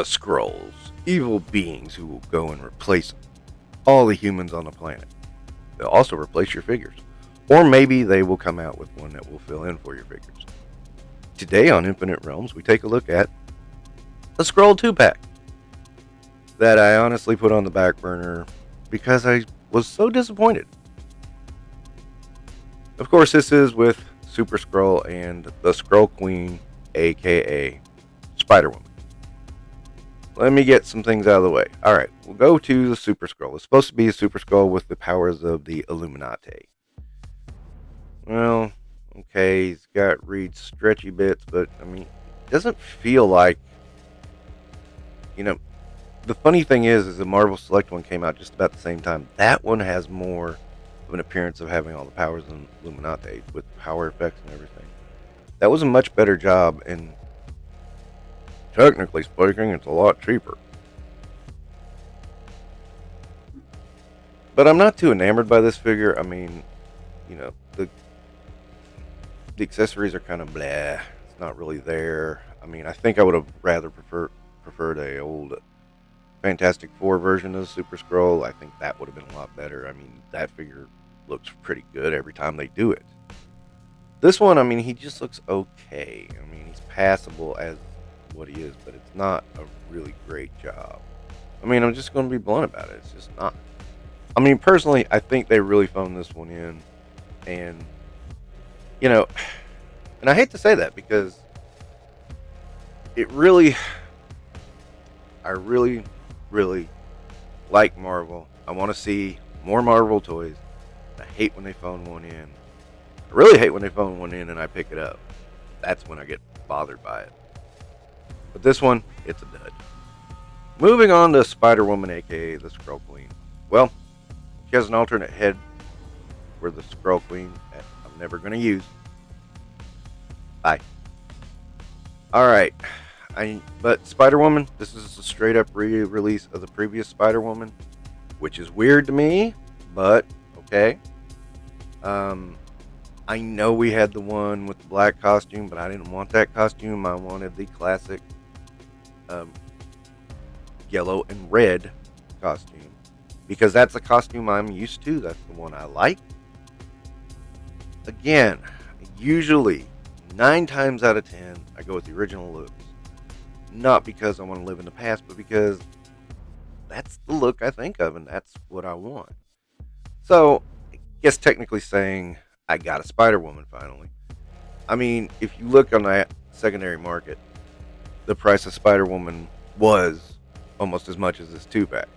Skrulls, evil beings who will go and replace all the humans on the planet. They'll also replace your figures. Or maybe they will come out with one that will fill in for your figures. Today on Infinite Realms, we take a look at a Skrull 2-pack that I honestly put on the back burner because I was so disappointed. Of course, this is with Super Skrull and the Skrull Queen, aka Spider-Woman. Let me get some things out of the way. Alright, we'll go to the Super Skrull. It's supposed to be a Super Skrull with the powers of the Illuminati. Well, okay, he's got Reed's stretchy bits, but, I mean, it doesn't feel like, the funny thing is the Marvel Select one came out just about the same time. That one has more of an appearance of having all the powers in Illuminati with power effects and everything. That was a much better job, and technically speaking, it's a lot cheaper. But I'm not too enamored by this figure. I mean, the accessories are kind of blah. It's not really there. I mean, I think I would have rather preferred a old Fantastic Four version of the Super Skrull. I think that would have been a lot better. I mean, that figure looks pretty good every time they do it. This one, I mean, he just looks okay. I mean, he's passable as what he is, but it's not a really great job. I mean, I'm just going to be blunt about it. It's just not. I mean, personally, I think they really phoned this one in. And, and I hate to say that because I really like Marvel. I want to see more Marvel toys. I hate when they phone one in. I really hate when they phone one in and I pick it up. That's when I get bothered by it. But this one, it's a dud. Moving on to Spider-Woman, aka the Skrull Queen. Well, she has an alternate head for the Skrull Queen that I'm never going to use. Bye. Alright. But Spider-Woman, this is a straight up re-release of the previous Spider-Woman, which is weird to me, but okay. I know we had the one with the black costume, but I didn't want that costume. I wanted the classic yellow and red costume because that's the costume I'm used to. That's the one I like. Again, usually 9 times out of 10, I go with the original looks. Not because I want to live in the past, but because that's the look I think of, and that's what I want. So, I guess technically saying I got a Spider-Woman finally. I mean, if you look on that secondary market, the price of Spider-Woman was almost as much as this 2-pack.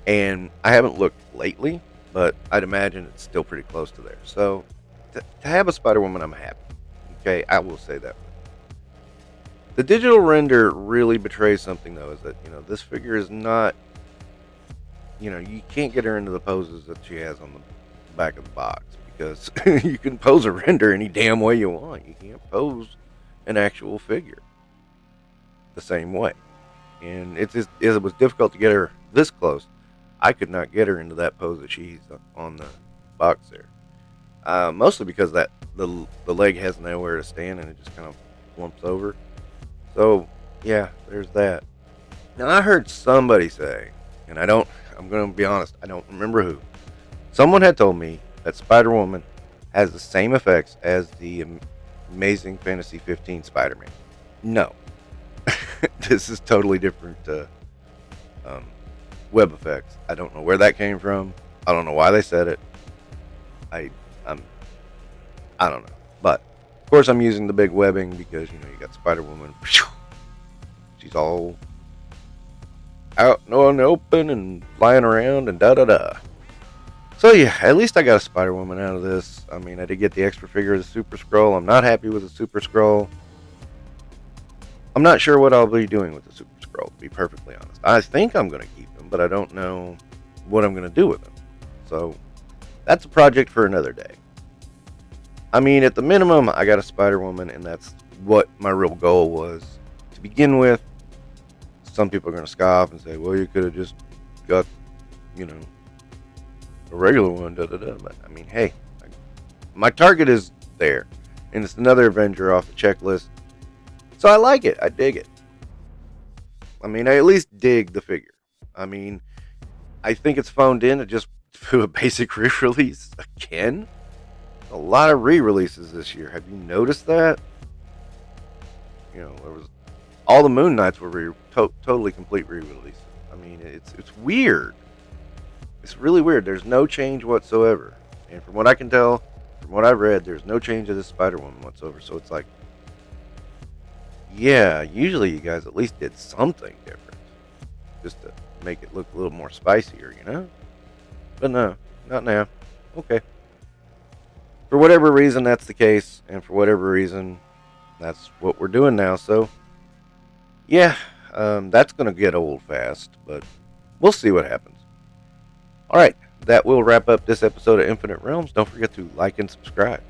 And I haven't looked lately, but I'd imagine it's still pretty close to there. So, to have a Spider-Woman, I'm happy. Okay, I will say that. The digital render really betrays something, though, is that, this figure is not, you can't get her into the poses that she has on the back of the box, because you can pose a render any damn way you want. You can't pose an actual figure the same way. And it was difficult to get her this close. I could not get her into that pose that she's on the box there. Mostly because that the leg has nowhere to stand and it just kind of flumps over. So, yeah, there's that. Now, I heard somebody say, and I'm going to be honest, I don't remember who. Someone had told me that Spider-Woman has the same effects as the Amazing Fantasy 15 Spider-Man. No. This is totally different web effects. I don't know where that came from. I don't know why they said it. I don't know. But, of course, I'm using the big webbing because, you got Spider-Woman. She's all out in the open and flying around and da-da-da. So, yeah, at least I got a Spider-Woman out of this. I mean, I did get the extra figure of the Super Skrull. I'm not happy with the Super Skrull. I'm not sure what I'll be doing with the Super Skrull, to be perfectly honest. I think I'm going to keep him, but I don't know what I'm going to do with him. So, that's a project for another day. I mean, at the minimum, I got a Spider-Woman, and that's what my real goal was to begin with. Some people are going to scoff and say, well, you could have just got, a regular one, da-da-da. But, I mean, hey, my target is there, and it's another Avenger off the checklist. So I like it. I dig it. I mean, I at least dig the figure. I mean, I think it's phoned in to just do a basic re-release again. A lot of re-releases this year. Have you noticed that? There was all the Moon Knights were totally complete re-releases. I mean, it's weird. It's really weird. There's no change whatsoever. And from what I can tell, from what I've read, there's no change of this Spider-Woman whatsoever. So it's like, yeah, usually you guys at least did something different. Just to make it look a little more spicier, But no, not now. Okay. For whatever reason, that's the case. And for whatever reason, that's what we're doing now. So, yeah, that's going to get old fast. But we'll see what happens. All right, that will wrap up this episode of Infinite Realms. Don't forget to like and subscribe.